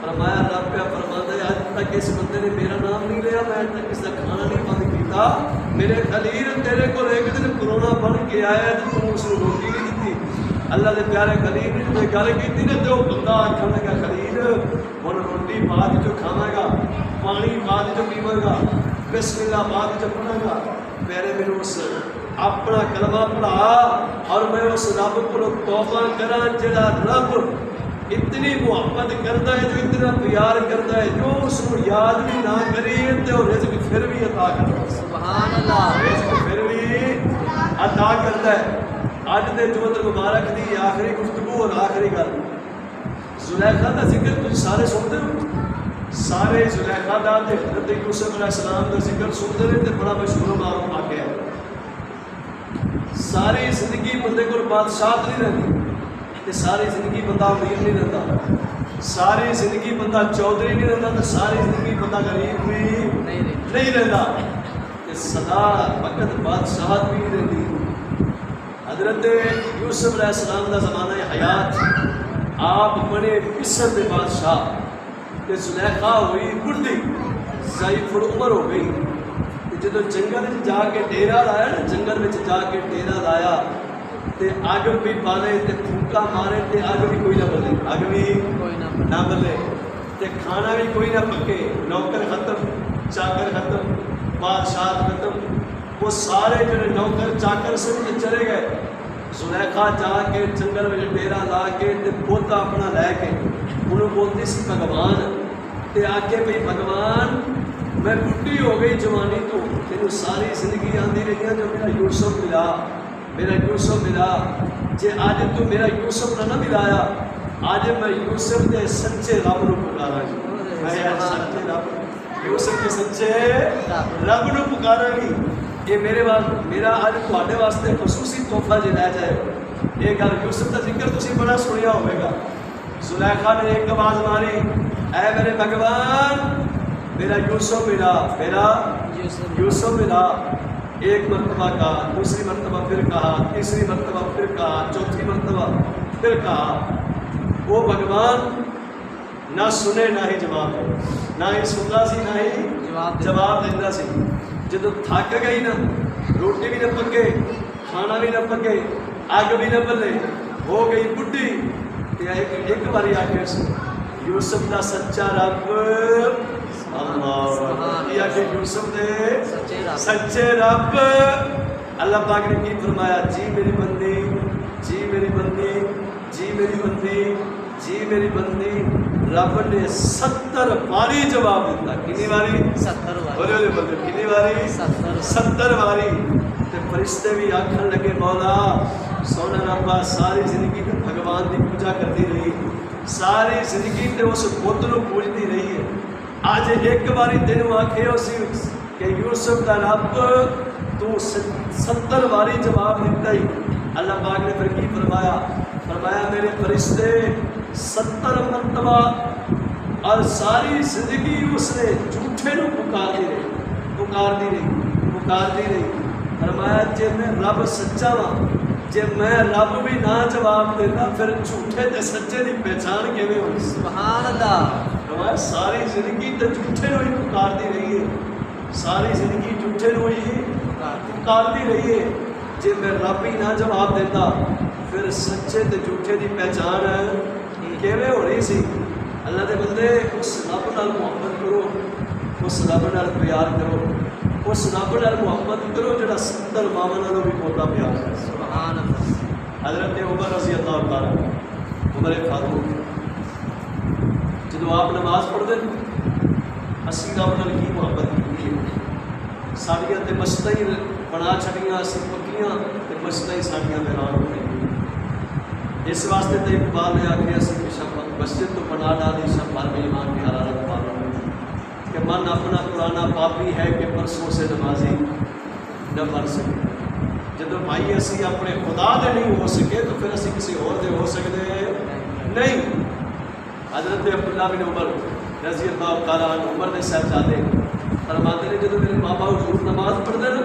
فرمایا رب پیا فرماتا ہے آج تک اس بندے نے میرا نام نہیں لیا میں آج تک اس کا کھانا نہیں بند کیتا میرے خلیل تیرے کو ایک دن کرونا بن کے آیا تو تم اس کو روٹی نہیں دیتی اللہ دے پیارے خلیل نے جو گل کی نا تو بندہ آخر لگا خلیل ہوں روٹی بعد جو کھاواں گا پانی بعد جو پیواں گا بسم اللہ بعد جو پڑھاں گا میرے میرے اس اپنا کلمہ پڑھا اور میں اس رب کو توبہ کراں جڑا رب اتنی محبت کرتا ہے جو اتنا پیار کرتا ہے جو اس کو یاد بھی نہ کریے تو رزق پھر بھی عطا کرتا ہے سبحان اللہ رزق پھر بھی عطا کرتا ہے اج دے جوت مبارک دی آخری گفتگو اور آخری گل زلیخا کا ذکر تم سارے سنتے ہو سارے زلیخا دا تے حضرت یوسف علیہ السلام کا ذکر سنتے رہے تے بڑا مشہور و معروف واقعہ ہے ساری زندگی بندے کو بادشاہت نہیں رہتی ساری زندگی بندہ امیر نہیں رہتا ساری زندگی بندہ چودھری نہیں رہتا تو ساری زندگی بندہ غریب بھی نہیں رہتا سدا وقت بادشاہت بھی نہیں رہتی حضرت یوسف علیہ السلام کا زمانہ حیات آپ بنے مصر کے بادشاہ تے زلیخا ہوئی بڑھی ضعیف العمر ہو گئی جب جنگل جا کے ڈیرا لایا نا جنگل میں جا کے ڈیرا لایا تے اگ بھی پالے تے پھونکا مارے تے اگ بھی کوئی نہ بلے اگ بھی نہ بلے تے کھانا بھی کوئی نہ پکے نوکر ختم چاکر ختم بادشاہ ختم وہ سارے جو نوکر چاکر سے بھی چلے گئے زلیخا جا کے جنگل میں ڈیرا لا کے تے پوتا اپنا لے کے انہوں بولتی سی بھگوان تے آگے بھئی بھگوان میں بڈھی ہو گئی جوانی تو تینوں ساری زندگی آندی رہی ہے جو میرا یوسف ملا جے آج تو میرا یوسف نہ ملایا آج میں یوسف کے سچے رب نو پکارا گی میں سچے رب یوسف کے سچے رب نو پکارا گی یہ میرا آج تواڈے واسطے خصوصی تحفہ جے لے جائے یہ گل یوسف کا ذکر تسی بڑا سنیا ہوئے گا زلیخا نے ایک آواز ماری اے میرے بھگوان میرا یوسف ملا میرا یوسف ملا ایک مرتبہ کہا دوسری مرتبہ پھر کہا تیسری مرتبہ پھر کہا چوتھی مرتبہ پھر کہا وہ بھگوان نہ سنے نہ ہی جواب دے، نہ ہی سنتا سی نہ ہی جواب دینا سی۔ جدو تھک گئی نا، روٹی بھی نہ پکے، کھانا بھی نہ پکے، اگ بھی نہ بلے، ہو گئی بڈھی، ایک باری آخر سی یوسف دا سچا رب اللہ، یہ آخر یوسف دے سچے رب اللہ پاک نے کی فرمایا، جی میری بندی، جی میری بندی، جی میری بندی، جی میری بندی۔ رب نے 70 باری جواب دیتا، کنی باری؟ 70 باری، بولے بولے کنی باری؟ 70 باری۔ تے فرشتے بھی آکھن لگے مولا سونا ربا ساری زندگی تے بھگوان دی پوجا کرتی رہی، ساری زندگی تے اس بت نو پوجتی رہی ہے، آج ایک باری تینوں آکھے اسی کہ یوسف دا رب تو 70 باری جواب دیتا ہی۔ اللہ پاک نے پھر کی فرمایا؟ فرمایا میرے فرشتے 70 مرتبہ اور ساری زندگی اس نے جھوٹے نو پکارتی رہی، پکارتی رہی، پکارتی رہی۔ فرمایا جے میں رب سچا وا، جے میں رب بھی نہ جواب دیتا پھر جھوٹے تے سچے دی پہچان کیویں ہوئی؟ سبحان اللہ۔ فرمایا ساری زندگی تے جھوٹے نو ہی پکارتی رہی ہے، ساری زندگی جھوٹے نو ہی پکارتی رہی ہے، جے میں رب ہی نہ جواب دیتا پھر سچے تے جھوٹے دی پہچان کیویں ہو رہی سی؟ اللہ دے بندے اس رب نال محبت کرو، اس رب نال پیار کرو، اس رب نال محبت کرو جڑا 70 ماواں نالوں بھی بہت پیار ہے۔ سبحان اللہ۔ حضرت عمر رضی اللہ تعالیٰ، عمر فاروق، جدو آپ نماز پڑھتے اسی رب نال کی محبت کی ہے، ساڈیاں تے مسجداں ہی بنا چھڑیاں اسی پکیاں تے مسجداں ہی ساڈیاں ویران ہو گئی۔ اس واسطے تو اقبال نے آخیا سی کہ مسجد تو بنا ڈالی شب بھر میں ایمان کی حرارت پالوں کہ من اپنا پرانا پاپی ہے کہ پرسوں سے نمازی نہ بن سکے۔ جب بھائی اسی اپنے خدا دے نہیں ہو سکے تو پھر اسی کسی اور دے ہو سکتے نہیں۔ حضرت عبداللہ بن عمر رضی اللہ تعالیٰ عنہ عمر دے صاحبزادے فرماتے ہیں جب میرے بابا حضور نماز پڑھتے نا،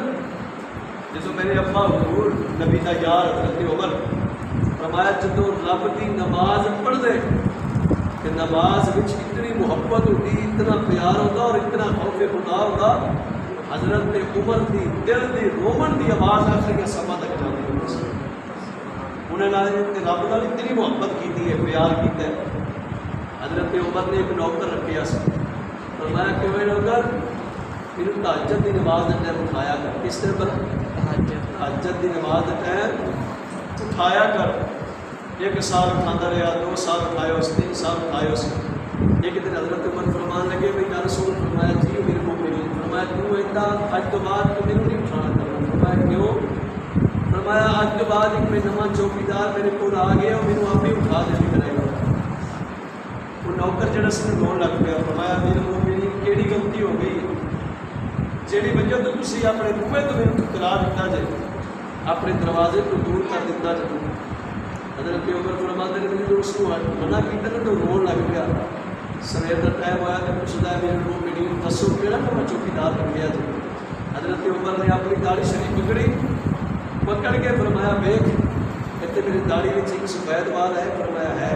جب میرے ابا حضور نبی دا یار حضرت عمر فرمایا جدو رب کی نماز پڑھ دے کہ نماز وچ اتنی محبت ہوتی، اتنا پیار ہوتا اور اتنا خوف خدا ہوتا، حضرت عمر دی دل دی رومن دی آواز آخری سما تک جاتی ہوتی سی۔ انہیں رب نال اتنی محبت کی ہے، پیار کیتا ہے۔ حضرت عمر نے ایک نوکر رکھیا سی، فرمایا کہ وہ نوکر میرے تہجد دی نماز کا ٹائم اٹھایا کر، کس طرح پر تہجد دی نماز کا ٹائم اٹھایا کر۔ 1 سال اٹھاتا رہا، 2 سال اٹھایا اس، 3 سال اٹھایا اس۔ ایک دن حضرت عمر فرمان لگے بھائی یا رسول، فرمایا جی میرے کو ملی، فرمایا تو ایسا اج تو بعد تو میرے نہیں اٹھانا کرنا، فرمایا کیوں؟ فرمایا اج تو بعد ایک میں نواں چوکیدار میرے کو آ گیا اور میرے آپ ہی اٹھا دے کرے گا۔ وہ نوکر جڑا سی روਣ لگ پیا، فرمایا میرے کو میری کیڑی غلطی ہو گئی جیڑی وجہ تو تسی اپنے بوئے تو میرے ٹھکرا دیتا جے، اپنے دروازے کو دور کر دیتا جب۔ حضرت عمر فرماتے ہیں میں اس کو منع کیا تو روਣ لگ گیا۔ سویر کا ٹائم ہوا تو پوچھتا ہے میرے کو میری دسو کہڑا میں چوکیدار بن گیا جی۔ حضرت عمر نے اپنی داڑھی شریف پکڑی، پکڑ کے فرمایا ویکھ اتنے میری داڑھی میں ایک سفید وال ہے، فرمایا ہے،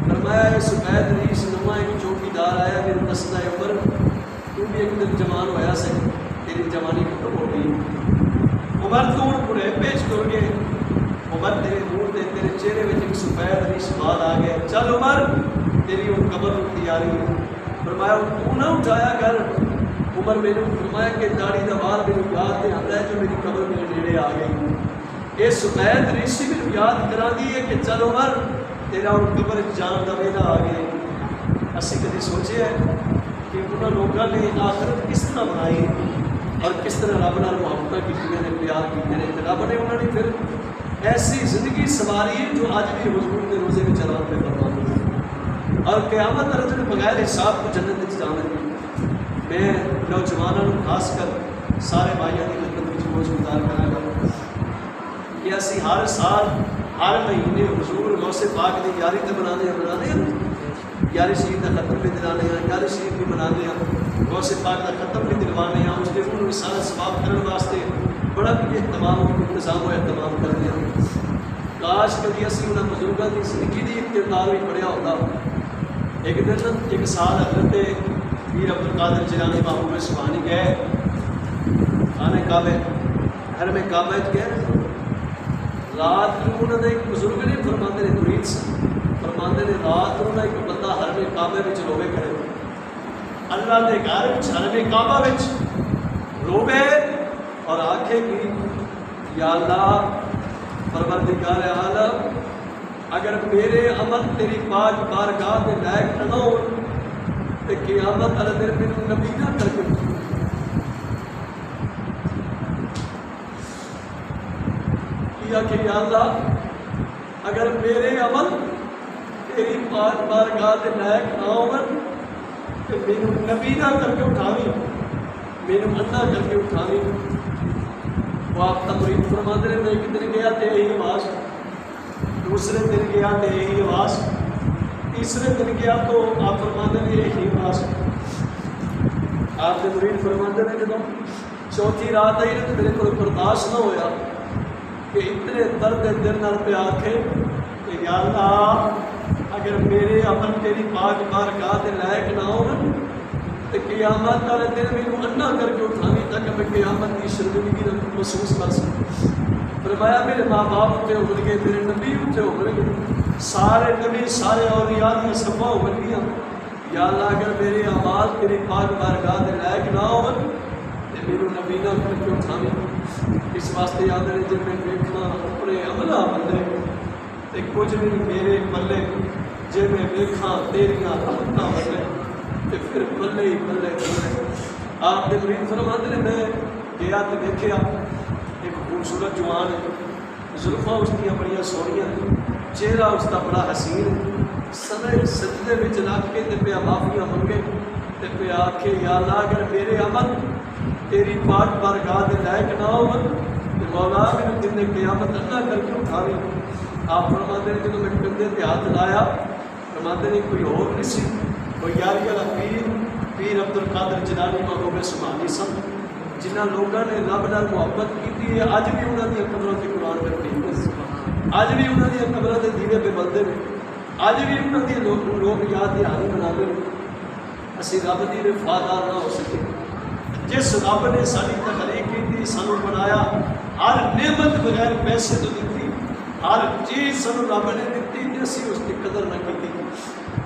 فرمایا یہ سفید ریش نواں ایک چوکیدار آیا میرے دستا ہے عمر تو بھی ایک دن جوان ہویا سے تیری جوانی ختم ہو گئی۔ عمر تو پورے پیش کر گئے، عمر تیرے منہ تے تیرے چہرے میں ایک سفید ریش بال آ گئے، چل عمر تیری وہ قبر کی تیاری ہے۔ فرمایا تو نہ اٹھایا کر۔ عمر میرے فرمایا کہ داڑھی دا بال میرے یاد نہیں آتا ہے جو میری قبر میرے نیڑے آ گئی۔ یہ سفید ریش میرے یاد کرا دی ہے کہ چل عمر تیرا وہ قبر جان کا ویلا آ گیا۔ اسی کدی سوچے ہے کہ انہوں لوگوں نے آخرت کس طرح بنائی اور کس طرح رب نال محبت کی، پیار کیتے ہیں، رب نے انہوں نے پھر ایسی زندگی سواری ہے جو آج بھی حضور کے روزے میں چلان پہ فرمان ہے اور قیامت رجل بغیر حساب کو جنت میں جانا ہے۔ میں نوجوانوں خاص کر سارے بھائیوں کی خدمت میں موج گزار کرا گا کہ اسی ہر سال ہر مہینے حضور غوث پاک کی یاری تو بنانے ہیں، یاری شریف کا ختم بھی دلانے ہیں، یاری شریف بھی بنانے ہیں، غوث پاک کا ختم بھی دلوانے ہیں، اس کے روح رسالت ثواب کرنے واسطے بڑا بھی اہتمام انتظام و اہتمام کرتے ہیں۔ کاش کبھی اسی انہوں بزرگوں کی زندگی کی ابتدا بھی پڑھیا ہوتا ایک دن ایک سال حضرت پیر عبد القادر جیلانی محبوب سبحانی گئے خانہ کعبہ حرم کعبہ گئے. رات کو انہوں نے ایک بزرگ نے فرماندے نے مرید سے فرماندے نے رات کو ایک بندہ حرم کعبہ وچ روے کرے اللہ دے گھر وچ حرم کعبہ وچ روے اور آکھے کہ یا اللہ پروردگار عالم اگر میرے عمل تیری پاک بارگاہ دے لائق نہ ہو تے قیامت والے دن مینوں نبی نہ کر کے کیا کہ یا اللہ اگر میرے عمل تیری پاک بارگاہ دے لائق نہ ہو تے مینوں نبی نہ کر کے اٹھاویں مینوں انا کر کے اٹھاویں. وہ آپ تمرین فرماتے ہیں میں ایک دن گیا تے یہی آواز دوسرے دن گیا تے یہی آواز تیسرے دن گیا تو آپ فرماتے ہیں یہی آواز. آپ تمرین فرماتے ہیں جب چوتھی رات آئی تو میرے کو برداشت نہ ہویا کہ اتنے درد دل نال پہ آکھے کہ یا اللہ اگر میرے عمل تیری پاک بارگاہ دے لائق نہ ہو تو قیامت والے دن مینوں انا کر کے اٹھاویں تاکہ میں قیامت کی شرمندگی محسوس کر سکوں. فرمایا میرے ماں باپ اتنے ہو گئے میرے نبی اتنے ہو گئے سارے نبی سارے اولیاء دیا سبا ہو گئی. یا اللہ اگر میرے اعمال تیری پاک بارگاہ دے لائق نہ ہو تو میرے نبی نہ کر کے اٹھاویں. اس واسطے یاد رہے جب میں دیکھنا اپنے عملہ بندے تے کچھ بھی میرے پلے جے میں دیکھاں تیریاں رحمتاں بندے تے پھر بلے ہی بلے بلے. آپ نے مرید فرماتے ہیں میں گیا تو دیکھا ایک خوبصورت جوان ہے زلفاں اس کی بڑی سونیاں چہرہ اس کا بڑا حسین سمے سجدے میں لگ کے تے پیا معافیاں منگے تے پیا آکھے یا اللہ اگر میرے عمل تیری پاک بارگاہ دے لائق نہ ہو تو مولا میرے دن نے قیامت اللہ کر کے اٹھاویں. آپ فرماتے ہیں جب میں کندھے تے ہاتھ لایا فرماتے ہیں کوئی اور نہیں سی کوئی یاری والا پیر عبد القادر جیلانی محبوب سبحانی سن جنہاں لوگوں نے رب نال محبت کی ہے. اج بھی انہوں نے قبروں سے قرآن کرتی ہے اج بھی انہوں نے قبروں کے دیوے پہ بلتے ہیں اج بھی انہوں نے لوگ یاد دہانی مناتے ہیں. اسی رب کی وفادار نہ ہو سکے جس رب نے ساری تخلیق کی سانو بنایا ہر نعمت بغیر پیسے تو دیتی ہر چیز سانو رب نے دیتی تے اسی اس کی قدر نہ کی.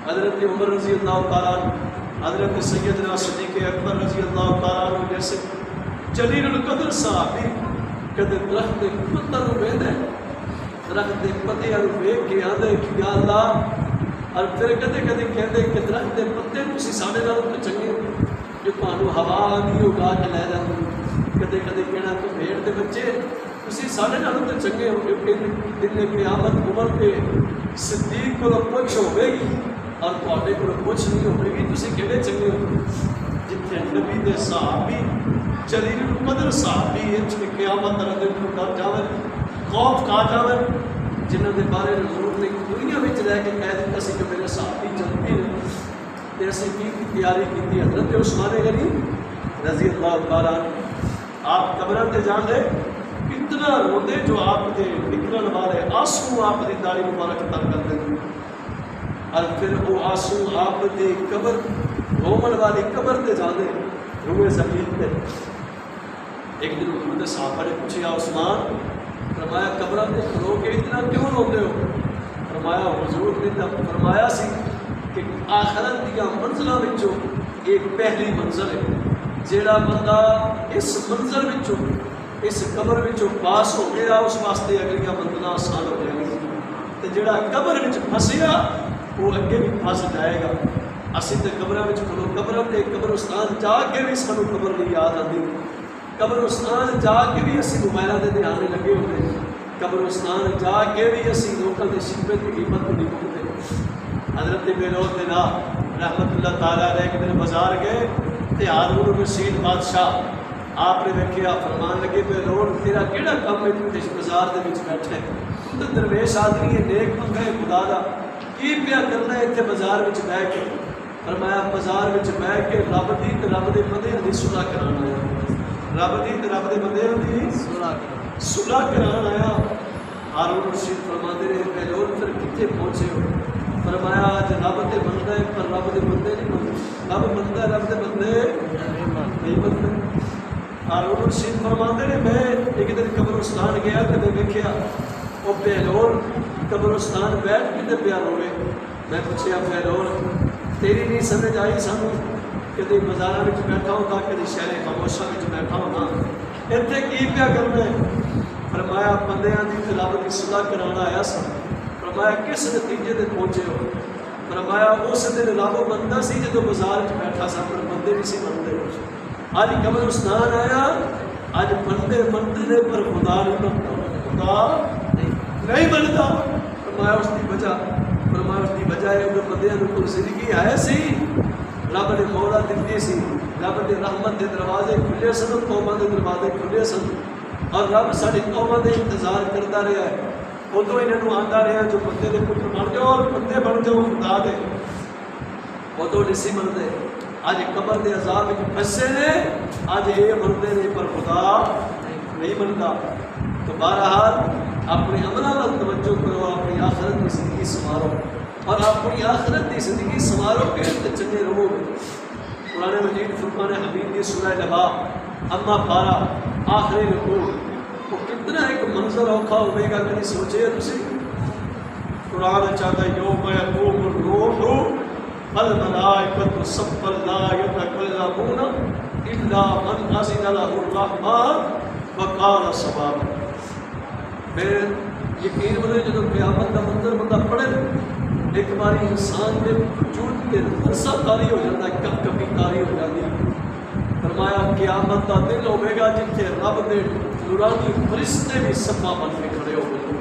حضرت عمر رضی اللہ تعالیٰ عنہ حضرت سیدنا صدیق اکبر رضی اللہ تعالیٰ عنہ جیسے جلیل القدر صحابی کدے درخت دے پتہ نو ویندے درخت دے پتے نو ویکھ کے آندے کہ یا اللہ اور پھر کدے کدے کہندے کہ درخت دے پتے تسی ساڈے نال تے چنگے جو تانوں ہوا آندی اگا کے لے جاندی کدے کدے کہنا کہ بھیڑ دے بچے تسی ساڈے نال تے چنگے ہو کہ دن قیامت عمر تے صدیق کو پوچھ ہوے گی اور تواڈے کو پوچھ نہیں ہوے گی تسی کہڑے چنگے ہو. جتھے نبی دے صحابی جلیل القدر صحابی اچ قیامت والے دن کو ڈر جاوے خوف کھا جاوے جنہاں دے بارے حضور نے دنیا وچ رہ کے کہہ دتا سی کہ میرے صحابی جنتی نے تے اسی کی تیاری کیتی. حضرت عثمان غنی رضی اللہ تعالیٰ عنہ آپ قبراں تے جان دے اتنا روندے جو آپ دے نکلن والے آنسو آپ دی داڑھی مبارک تر کر دے اور پھر وہ آنسو آپ دی قبر رومن والی قبر تے جاندے روئے زمین تے. ایک دن حضور صحابہ نے پوچھا عثمان فرمایا قبراں تے کھلو کے اتنا کیوں روندے ہو؟ فرمایا حضور نے فرمایا سی کہ آخرت دیا منزلوں وچوں ایک پہلی منزل ہے جیڑا بندہ اس منزل وچوں اس قبر وچوں پاس ہو گیا اس واسطے اگلیاں منزلاں آسان ہو جائیں گی تے جیڑا قبر وچ پھسیا وہ اگے بھی پھس جائے گا. اسی تے قبراں وچ کھلو قبراں تے قبرستان جا کے بھی سانو قبر دی یاد آتی قبرستان جا کے بھی اسی موبائلاں دے دھیان لگے ہوتے قبرستان جا کے بھی اسی لوکاں دے شکوے تے قیمت نہیں پہنچتے. حضرت بیروت دینا رحمت اللہ تعالیٰ علیہ ایک دن بازار گئے تے ہارون الرشید بادشاہ آپ نے دیکھا فرمان لگے بیروت تیرا کیڑا کام ہے تو اس بازار دے وچ بیٹھے تو درویش آدمی ہے نیک بندہ ہے خدا دا کی پیا کرنا ہے اتنے بازار وچ بیٹھ کے؟ فرمایا بازار وچ بیٹھ کے رب دی تے رب دے بندے دی صلح کرانا آیا رب دی تے رب دے بندے دی صلح کرانا آیا. ہارون الرشید فرماندے نے بیروت پھر کتنے پہنچے ہو؟ فرمایا اج رب تے بندہ ہے پر رب دے بندے نہیں بنتے، رب بندہ ہے رب دے بندے نہیں بنتے۔ ہارون رشید فرماندے نے میں ایک دن قبرستان گیا تے میں ویکھیا وہ بہلول قبرستان بیٹھ کے تے پیا روے۔ میں پوچھیا بہلول تیری نہیں سمجھ آئی سانوں کدی بازاراں وچ بیٹھا ہوتا کدی شہر خاموشاں وچ بیٹھا ہوتا اتنے کی پیا کرنا ہے؟ فرمایا بندیاں دی رب دی صلاح کرانا آیا سا۔ فرمایا کس نتیجے تے پہنچے ہو؟ فرمایا اس دن رب بندہ سی جدو بازار وچ بیٹھا سا پر بندے نہیں سی بنتے۔ اج قبرستان آیا اج بندے بنتے نے پر خدا نہیں بنتا، خدا نہیں بنتا۔ فرمایا اس کی وجہ ہے کہ بندیاں کو زندگی ہے سی رب نے مولا دیتی سی، رب نے رحمت کے دروازے کھلے سن، توبہ کے دروازے کھلے سن اور رب ساری توبہ کے انتظار کرتا رہا ہے۔ ادو انہوں آتا رہا جو بندے کے پتر بن جاؤ اور بندے بن جاؤ خدا دے، ادو نہیں سی بنتے۔ اج قبر کے عذاب پھسے نے، اج یہ بنتے نے پر خدا نہیں بنتا۔ تو بہرحال اپنے عملوں پر توجہ کرو، اپنی آخرت کی زندگی سنوارو اور اپنی آخرت کی زندگی سنوارو گے تو چنگے رہو گے۔ قرآن مجید فرقان حمید کی سورہ نبا اما پارا آخری رکوع وہ کتنا ایک منظر اوکھا ہوئے گا کبھی سوچے تسی؟ قرآن چاہتا ہے یوم یقوم الروح والملائکۃ صفا لا یتکلمون الا من اذن له الرحمن وقال صوابا۔ پھر یقین بنے جب قیامت کا منظر بندہ پڑھے ایک باری انسان کے وجود کے رسا تاری ہو جاتا ہے، کب کبھی تاری ہو جاتی ہے۔ فرمایا قیامت کا دن ہوئے گا جتنے رب کے نورانی فرشتے بھی صفا بن کے کھڑے ہو گئے،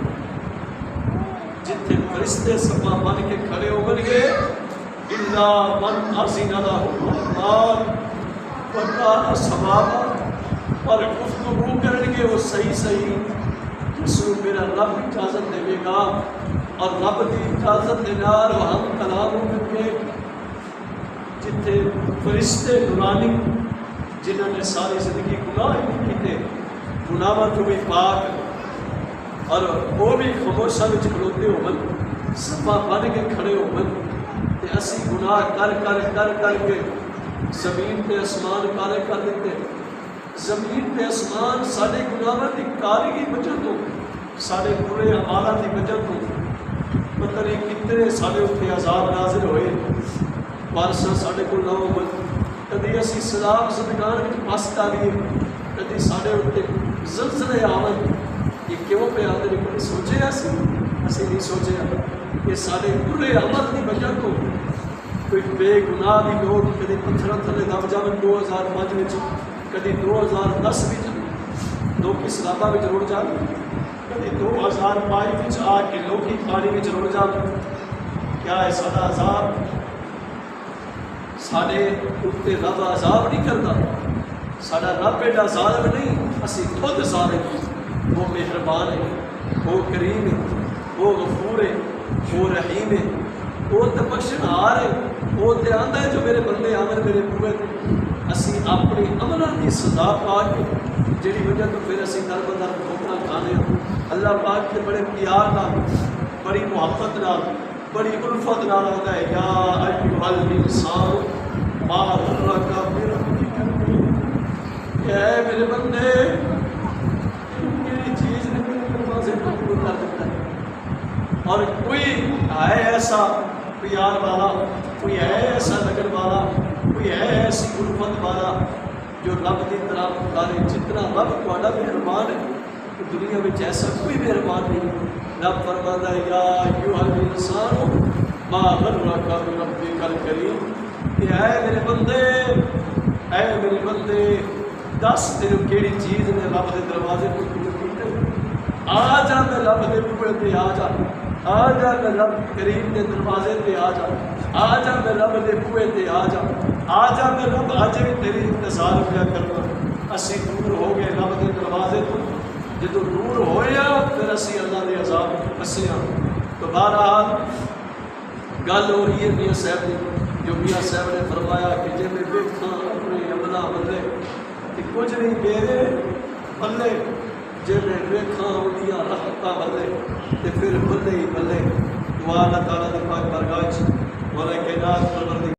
جتنے فرشتے صفا بن کے کھڑے ہو گئے الا من اذن له الرحمن وقال صوابا، اور گفتگو کریں گے وہ صحیح جس کو میرا رب اجازت دے گا اور رب کی اجازت کے نال ہم کلام ہو کے جتنے فرشتے نورانی جنہوں نے ساری زندگی گناہ نہیں کیتے، گناہاں تو بھی پاک اور وہ بھی خاموشاں وچ کھڑوتے ہون، صفا بن کے کھڑے ہون تے اسی گناہ کر کے زمین تے آسمان کالے کر دیتے۔ زمین تے آسمان سارے گناہاں دی کاری کی وجہ تو، سارے برے اعمالاں دی وجہ تو پتہ نہیں کتنے سارے اتنے عذاب نازل ہوئے، بارشاں سارے کو نہ ہو، کدی اسی سیلاب زندگان وچ پس ڈالیے، کدی سارے اتنے زلزلے آون، یہ کیوں پہ آتے ہیں؟ کبھی سوچے اسی نہیں سوچے، یہ سارے برے عمل کی وجہ تو کوئی بے گناہ بھی لوگ کدی پتھراں تھلے دب جاون 2005 وچ، کدی 2010 وچ لوگ سیلاباں وچ رڑ جان، کدی 2022 وچ آ کے لوگ پانی وچ رڑ جان۔ کیا ہے سارا عذاب؟ سارے اتنے رب عذاب نہیں کرتا، سارا رب ایڈا ظالم نہیں، اسی خود ظالم ہیں۔ وہ مہربان ہے، وہ کریم ہے، وہ غفور ہے، وہ رحیم ہے، وہ تو بخشنہار ہے، وہ تو آندا ہے جو میرے بندے آمن میرے بوئے تھے۔ اسی اپنے عملوں کی سزا پا کے جہی وجہ تو پھر اسی در بدر ٹھوکراں کھانے ہوں۔ اللہ پاک کے بڑے پیار نال، بڑی محبت نال، بڑی الفت نال آتا ہے یا ایھا الانسان ما غرک بربک الکریم، اے میرے بندے میری چیز نے میرے دروازے کو کھول کر دیتا ہے۔ اور کوئی ہے ایسا پیار والا، کوئی ہے ایسا لگن والا، کوئی ہے ایسی الفت والا جو رب کی طرح پکارے جتنا رب تھوڑا مہربان ہے، دنیا میں ایسا کوئی مہربان نہیں۔ رب فرماتا ہے یا ایھا الانسان ما غرک بربک الکریم، کہ اے میرے بندے، اے میرے بندے دس تینوں کیڑی چیز نے رب کے دروازے کو کھول کیتے؟ آ جا میں رب کے بوئے تے آ جا، آ جا میں رب کریم کے دروازے تے آ جا، آ جا میں رب کے بوئے تے آ جا، آ جا میں رب اج بھی تیری انتظار پیا کرنا۔ اسی دور ہو گئے رب کے دروازے تو، جدو دور ہوئے پھر اسی اللہ کے عذاب پھسے ہاں۔ تو بہرحال گل ہو رہی ہے میاں صاحب کی، جو میاں صاحب نے فرمایا کہ جی میں ویکھاں اپنے عملہ بلے کہ کچھ نہیں میرے بلے، جی میں ویکھاں اندیاں رحمتاں بلے تے پھر بلے ہی بلے۔ دعا اللہ تعالیٰ دی پاک بارگاہ ولا